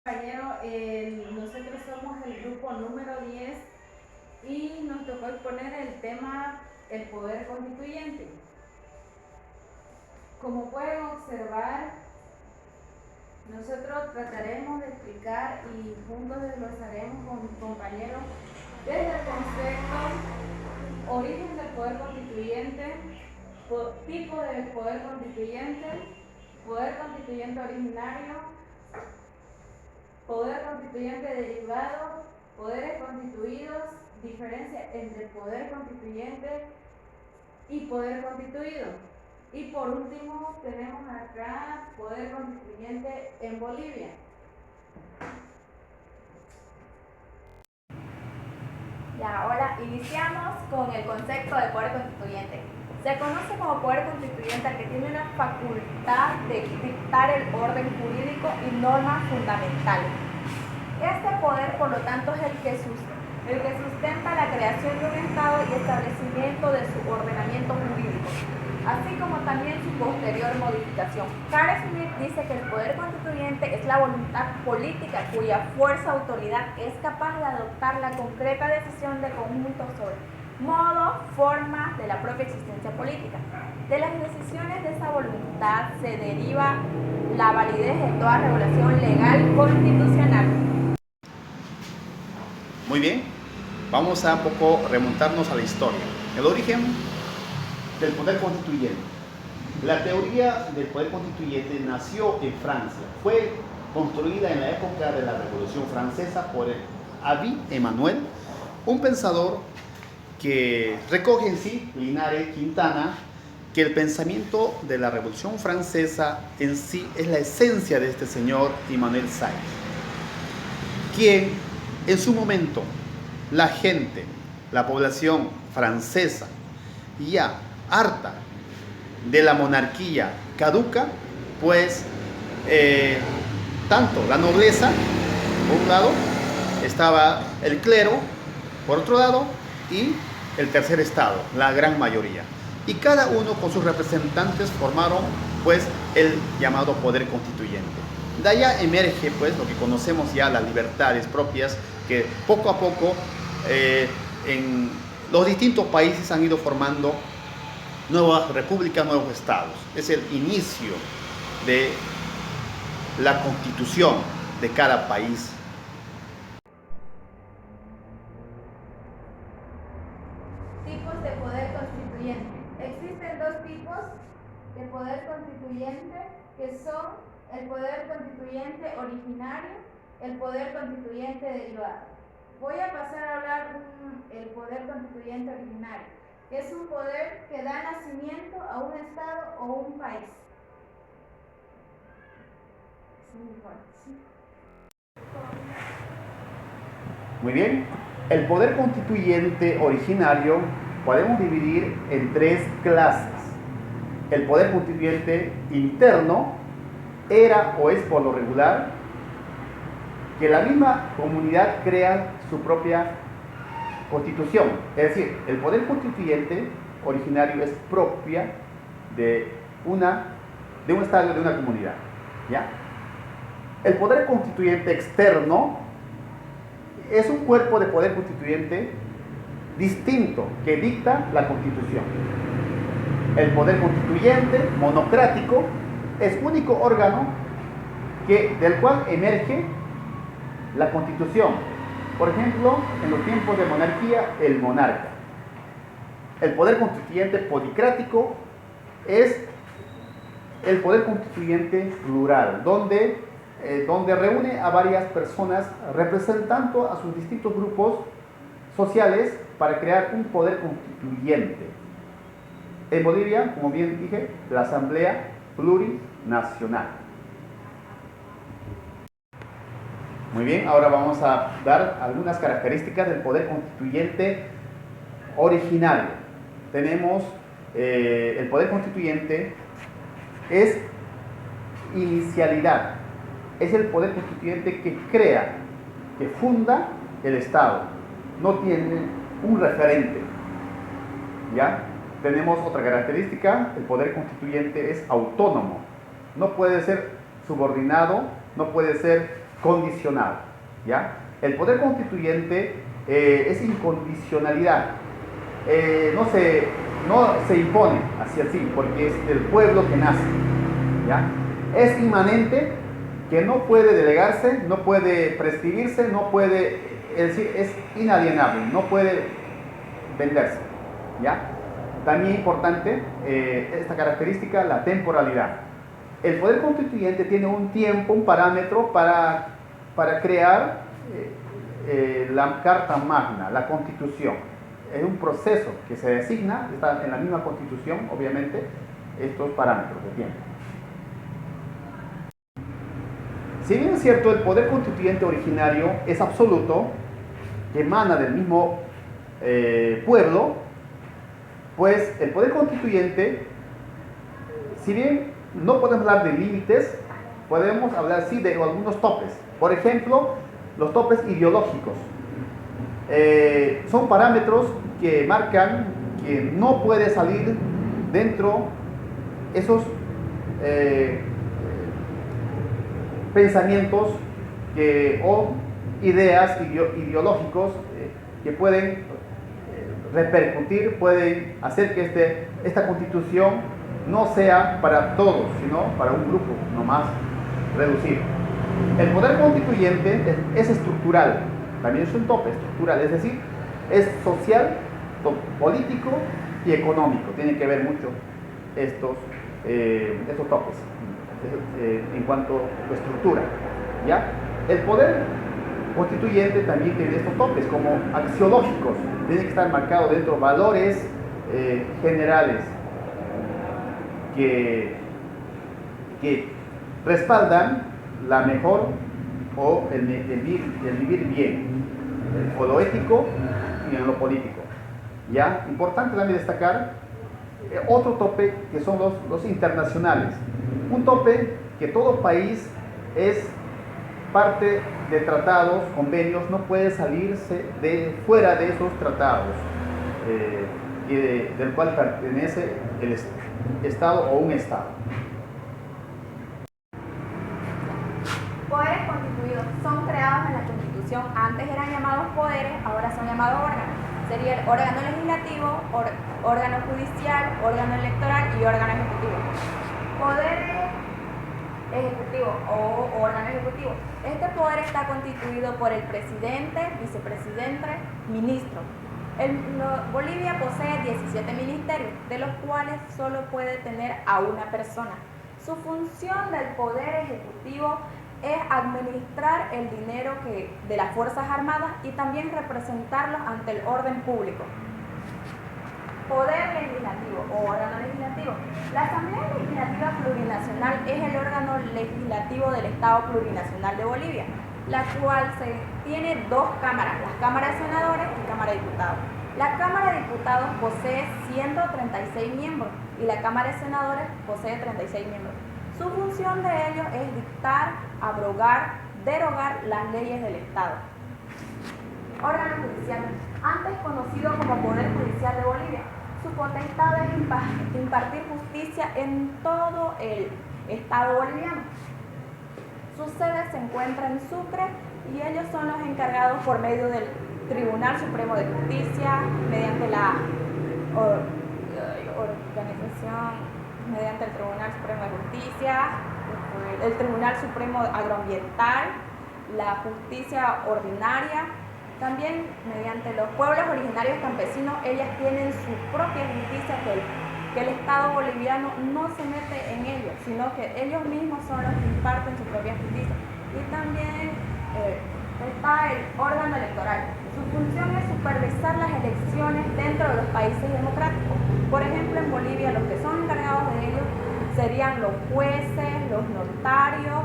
Compañero, nosotros somos el grupo número 10 y nos tocó exponer el tema el poder constituyente. Como pueden observar, nosotros trataremos de explicar y juntos desglosaremos con mis compañeros desde el concepto, origen del poder constituyente, tipo de poder constituyente originario, poder constituyente derivado, poderes constituidos, diferencia entre poder constituyente y poder constituido. Y por último tenemos acá poder constituyente en Bolivia. Ya, ahora iniciamos con el concepto de poder constituyente. Se conoce como poder constituyente al que tiene una facultad de dictar el orden jurídico y normas fundamentales. Este poder, por lo tanto, es el que sustenta la creación de un Estado y establecimiento de su ordenamiento jurídico, así como también su posterior modificación. Carl Smith dice que el poder constituyente es la voluntad política cuya fuerza autoridad es capaz de adoptar la concreta decisión de conjunto sobre modo, forma de la propia existencia política. De las decisiones de esa voluntad se deriva la validez de toda regulación legal constitucional. Muy bien, vamos a un poco remontarnos a la historia. El origen del poder constituyente. La teoría del poder constituyente nació en Francia. Fue construida en la época de la Revolución Francesa por el Abbé Emmanuel, un pensador que recoge en sí, Linares Quintana, que el pensamiento de la Revolución Francesa en sí es la esencia de este señor Emmanuel Sainz, quien en su momento la gente, la población francesa, ya harta de la monarquía caduca, pues tanto la nobleza, por un lado, estaba el clero, por otro lado, y el tercer estado, la gran mayoría. Y cada uno con sus representantes formaron pues el llamado poder constituyente. De allá emerge pues lo que conocemos ya, las libertades propias que poco a poco en los distintos países han ido formando nuevas repúblicas, nuevos estados. Es el inicio de la constitución de cada país. Tipos de poder constituyente. Existen dos tipos de poder constituyente que son el poder constituyente originario, el poder constituyente derivado. Voy a pasar a hablar el poder constituyente originario, que es un poder que da nacimiento a un estado o un país. Muy bien. El poder constituyente originario podemos dividir en tres clases. El poder constituyente interno era o es por lo regular que la misma comunidad crea su propia constitución. Es decir, el poder constituyente originario es propia de un estado, de una comunidad. ¿Ya? El poder constituyente externo es un cuerpo de poder constituyente distinto que dicta la Constitución. El poder constituyente monocrático es único órgano del cual emerge la Constitución. Por ejemplo, en los tiempos de monarquía, el monarca. El poder constituyente policrático es el poder constituyente plural, donde reúne a varias personas representando a sus distintos grupos sociales para crear un poder constituyente. En Bolivia, como bien dije, la Asamblea Plurinacional. Muy bien, ahora vamos a dar algunas características del poder constituyente originario. Tenemos el poder constituyente es inicialidad. Es el poder constituyente que crea, que funda el Estado. No tiene un referente. ¿Ya? Tenemos otra característica, el poder constituyente es autónomo. No puede ser subordinado, no puede ser condicional, ¿ya? El poder constituyente es incondicionalidad, no se impone así, porque es del pueblo que nace, ¿ya? Es inmanente, que no puede delegarse, no puede prescribirse, no puede, es decir, es inalienable, no puede venderse, ¿ya? También importante esta característica, la temporalidad. El poder constituyente tiene un tiempo, un parámetro para crear la Carta Magna, la Constitución. Es un proceso que se designa, está en la misma Constitución, obviamente, estos parámetros de tiempo. Si bien es cierto, el poder constituyente originario es absoluto, que emana del mismo pueblo, pues el poder constituyente, si bien no podemos hablar de límites, podemos hablar sí de algunos topes. Por ejemplo, los topes ideológicos. Son parámetros que marcan que no puede salir dentro esos pensamientos o ideas ideológicos que pueden repercutir, pueden hacer que esta constitución no sea para todos, sino para un grupo nomás reducido. El poder constituyente es estructural, también es un tope estructural, es decir, es social, político y económico. Tienen que ver mucho estos topes en cuanto a su estructura, ¿ya? El poder constituyente también tiene estos topes como axiológicos, tiene que estar marcado dentro de valores generales que respaldan la mejor o el vivir bien, o lo ético y en lo político. ¿Ya? Importante también destacar otro tope que son los internacionales. Un tope que todo país es parte de tratados, convenios, no puede salirse fuera de esos tratados del cual pertenece el Estado o un Estado. Poderes constituidos son creados en la Constitución. Antes eran llamados poderes, ahora son llamados órganos. Sería el órgano legislativo, órgano judicial, órgano electoral y órgano ejecutivo. Poder ejecutivo o órgano ejecutivo. Este poder está constituido por el presidente, vicepresidente, ministro. Bolivia posee 17 ministerios, de los cuales solo puede tener a una persona. Su función del poder ejecutivo es administrar el dinero de las Fuerzas Armadas y también representarlos ante el orden público. Poder legislativo o órgano legislativo. La Asamblea Legislativa Plurinacional es el órgano legislativo del Estado Plurinacional de Bolivia, la cual tiene dos cámaras, las cámaras de senadores y Cámara de Diputados. La Cámara de Diputados posee 136 miembros y la Cámara de Senadores posee 36 miembros. Su función de ellos es dictar, abrogar, derogar las leyes del Estado. Órgano judicial, antes conocido como Poder Judicial de Bolivia. Su potestad es impartir justicia en todo el Estado boliviano. Su sede se encuentra en Sucre y ellos son los encargados por medio del Tribunal Supremo de Justicia, mediante la mediante el Tribunal Supremo de Justicia, el Tribunal Supremo Agroambiental, la Justicia Ordinaria. También mediante los pueblos originarios campesinos, ellas tienen su propia justicia que el Estado boliviano no se mete en ellos, sino que ellos mismos son los que imparten su propia justicia. Y también está el órgano electoral. Su función es supervisar las elecciones dentro de los países democráticos. Por ejemplo, en Bolivia los que son encargados de ellos serían los jueces, los notarios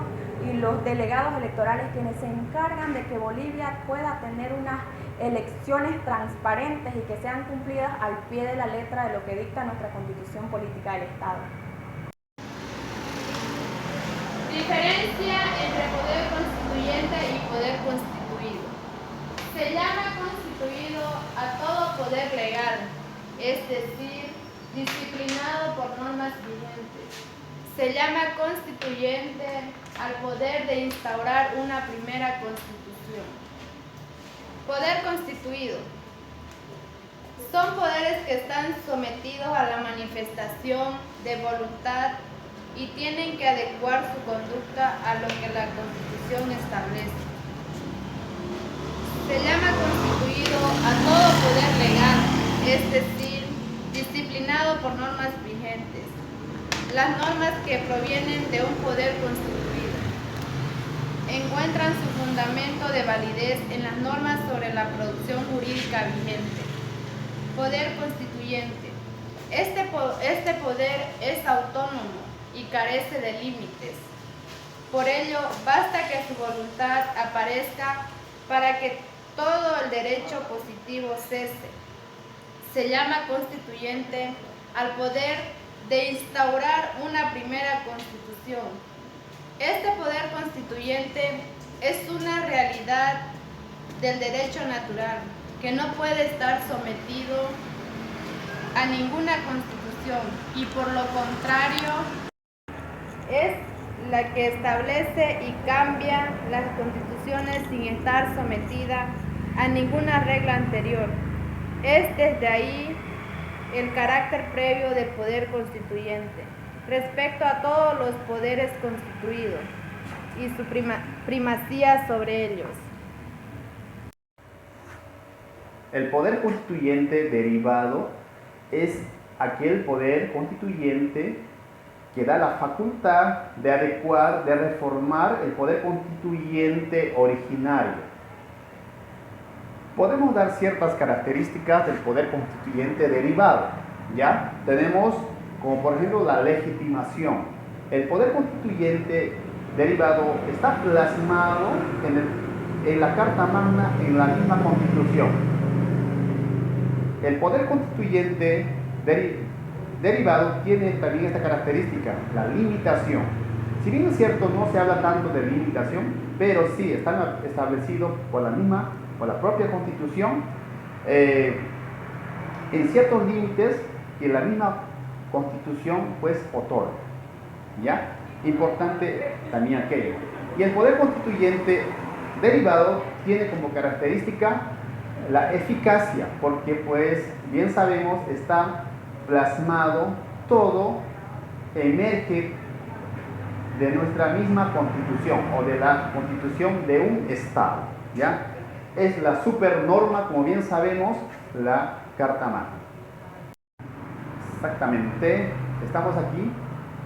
y los delegados electorales, quienes se encargan de que Bolivia pueda tener unas elecciones transparentes y que sean cumplidas al pie de la letra de lo que dicta nuestra Constitución Política del Estado. Diferencia entre poder constituyente y poder constituido. Se llama constituido a todo poder legal, es decir, disciplinado por normas vigentes. Se llama constituyente al poder de instaurar una primera constitución. Poder constituido. Son poderes que están sometidos a la manifestación de voluntad y tienen que adecuar su conducta a lo que la Constitución establece. Se llama constituido a todo poder legal, es decir, disciplinado por normas vigentes. Las normas que provienen de un poder constituido encuentran su fundamento de validez en las normas sobre la producción jurídica vigente. Poder constituyente. Este poder es autónomo y carece de límites. Por ello, basta que su voluntad aparezca para que todo el derecho positivo cese. Se llama constituyente al poder de instaurar una primera constitución. Este poder constituyente es una realidad del derecho natural que no puede estar sometido a ninguna constitución y por lo contrario es la que establece y cambia las constituciones sin estar sometida a ninguna regla anterior. Es desde ahí el carácter previo del poder constituyente respecto a todos los poderes constituidos y su primacía sobre ellos. El poder constituyente derivado es aquel poder constituyente que da la facultad de adecuar, de reformar el poder constituyente originario. Podemos dar ciertas características del poder constituyente derivado, ¿ya? Tenemos como por ejemplo la legitimación. El poder constituyente derivado está plasmado en la Carta Magna, en la misma Constitución. El poder constituyente derivado tiene también esta característica, la limitación. Si bien es cierto, no se habla tanto de limitación, pero sí están establecidos por la propia Constitución, en ciertos límites que la misma Constitución pues otorga, ¿ya? Importante también aquello. Y el poder constituyente derivado tiene como característica la eficacia, porque pues bien sabemos está plasmado, todo emerge de nuestra misma Constitución o de la Constitución de un Estado, ¿ya? Es la supernorma, como bien sabemos, la Carta Magna. Exactamente, estamos aquí.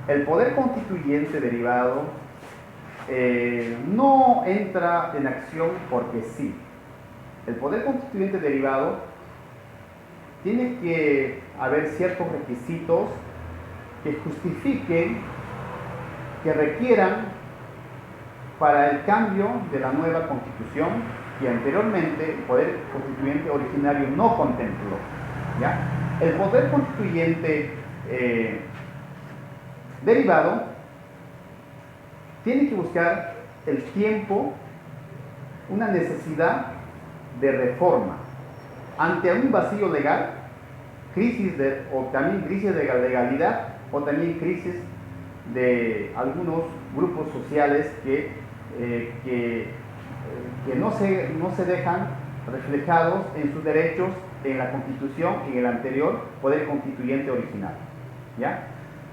El poder constituyente derivado no entra en acción porque sí. El poder constituyente derivado tiene que haber ciertos requisitos que justifiquen, que requieran para el cambio de la nueva Constitución que anteriormente el poder constituyente originario no contempló, ¿ya? El poder constituyente derivado tiene que buscar el tiempo, una necesidad de reforma ante un vacío legal, o también crisis de legalidad, o también crisis de algunos grupos sociales que no se dejan reflejados en sus derechos en la Constitución y en el anterior poder constituyente original, ¿ya?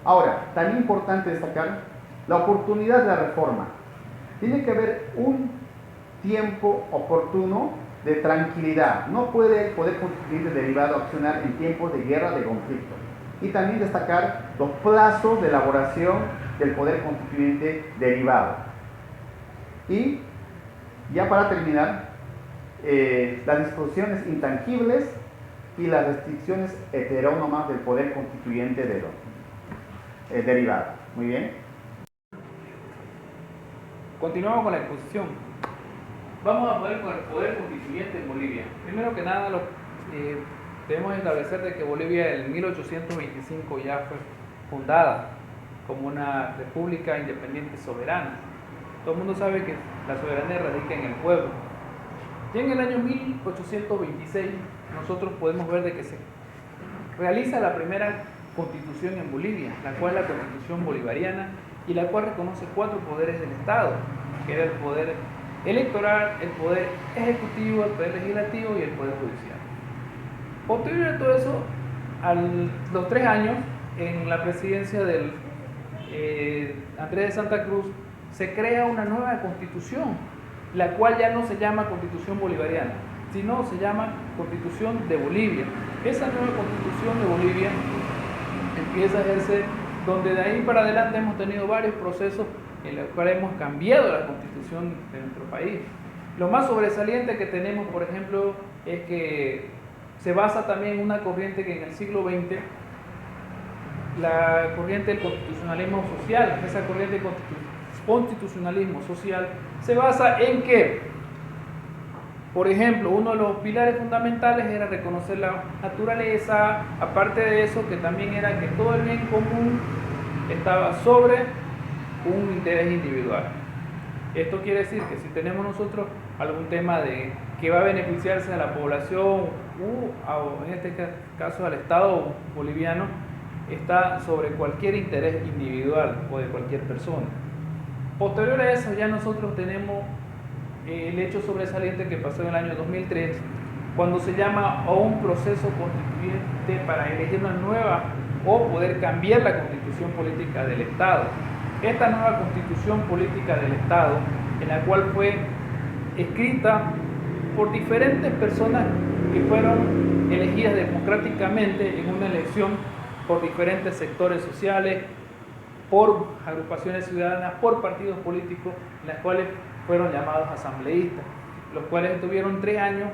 Ahora, también importante destacar la oportunidad de la reforma. Tiene que haber un tiempo oportuno de tranquilidad. No puede el poder constituyente derivado accionar en tiempos de guerra, de conflicto. Y también destacar los plazos de elaboración del poder constituyente derivado. Y ya para terminar, las disposiciones intangibles y las restricciones heterónomas del poder constituyente derivado. Muy bien. Continuamos con la exposición. Vamos a ver con el poder constituyente en Bolivia. Primero que nada, debemos establecer de que Bolivia en 1825 ya fue fundada como una república independiente soberana. Todo el mundo sabe que la soberanía radica en el pueblo. Y en el año 1826 nosotros podemos ver de que se realiza la primera constitución en Bolivia, la cual es la Constitución Bolivariana y la cual reconoce 4 poderes del Estado, que era el poder electoral, el poder ejecutivo, el poder legislativo y el poder judicial. Posterior a todo eso, a los 3 años, en la presidencia del Andrés de Santa Cruz, se crea una nueva constitución, la cual ya no se llama Constitución Bolivariana, sino se llama Constitución de Bolivia. Esa nueva Constitución de Bolivia empieza a ejercer, donde de ahí para adelante hemos tenido varios procesos en los cuales hemos cambiado la constitución de nuestro país. Lo más sobresaliente que tenemos, por ejemplo, es que se basa también en una corriente que en el siglo XX, la corriente del constitucionalismo social, esa corriente del constitucionalismo social se basa en que, por ejemplo, uno de los pilares fundamentales era reconocer la naturaleza, aparte de eso, que también era que todo el bien común estaba sobre un interés individual. Esto quiere decir que si tenemos nosotros algún tema de que va a beneficiarse a la población o en este caso al Estado boliviano, está sobre cualquier interés individual o de cualquier persona. Posterior a eso ya nosotros tenemos el hecho sobresaliente que pasó en el año 2003, cuando se llama a un proceso constituyente para elegir una nueva o poder cambiar la constitución política del Estado. Esta nueva constitución política del Estado, en la cual fue escrita por diferentes personas que fueron elegidas democráticamente en una elección por diferentes sectores sociales, por agrupaciones ciudadanas, por partidos políticos, las cuales fueron llamados asambleístas, los cuales estuvieron 3 años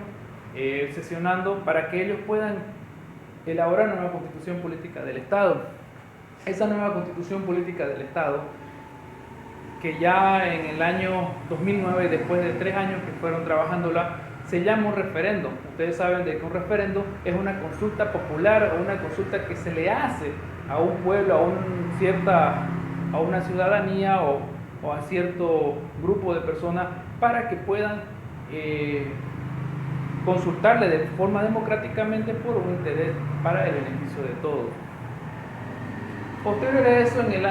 sesionando para que ellos puedan elaborar una nueva constitución política del Estado. Esa nueva constitución política del Estado, que ya en el año 2009, después de 3 años que fueron trabajándola, se llama un referendo. Ustedes saben de que un referendo es una consulta popular o una consulta que se le hace a un pueblo, a una ciudadanía o a cierto grupo de personas para que puedan consultarle de forma democráticamente por un interés para el beneficio de todos. Posterior a eso, en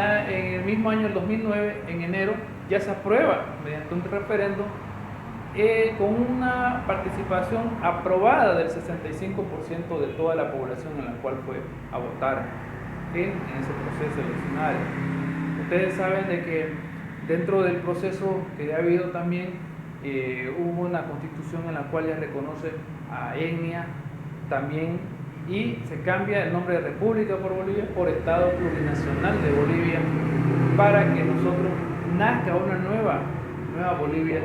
el mismo año, el 2009, en enero, ya se aprueba mediante un referendo con una participación aprobada del 65% de toda la población en la cual fue a votar en ese proceso eleccionario. Ustedes saben de que dentro del proceso que ha habido también hubo una constitución en la cual ya reconoce a etnia también y se cambia el nombre de República por Bolivia por Estado Plurinacional de Bolivia para que nosotros nazca una nueva Bolivia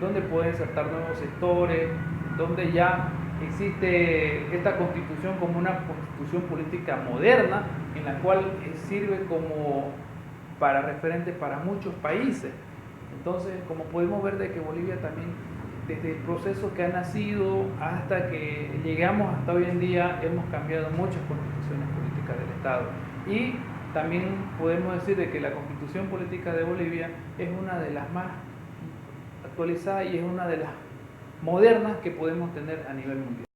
donde pueden insertar nuevos sectores, donde ya existe esta constitución como una constitución política moderna en la cual sirve como para referente para muchos países. Entonces, como podemos ver de que Bolivia también, desde el proceso que ha nacido hasta que llegamos hasta hoy en día, hemos cambiado muchas constituciones políticas del Estado. Y también podemos decir de que la constitución política de Bolivia es una de las más actualizadas y es una de las modernas que podemos tener a nivel mundial.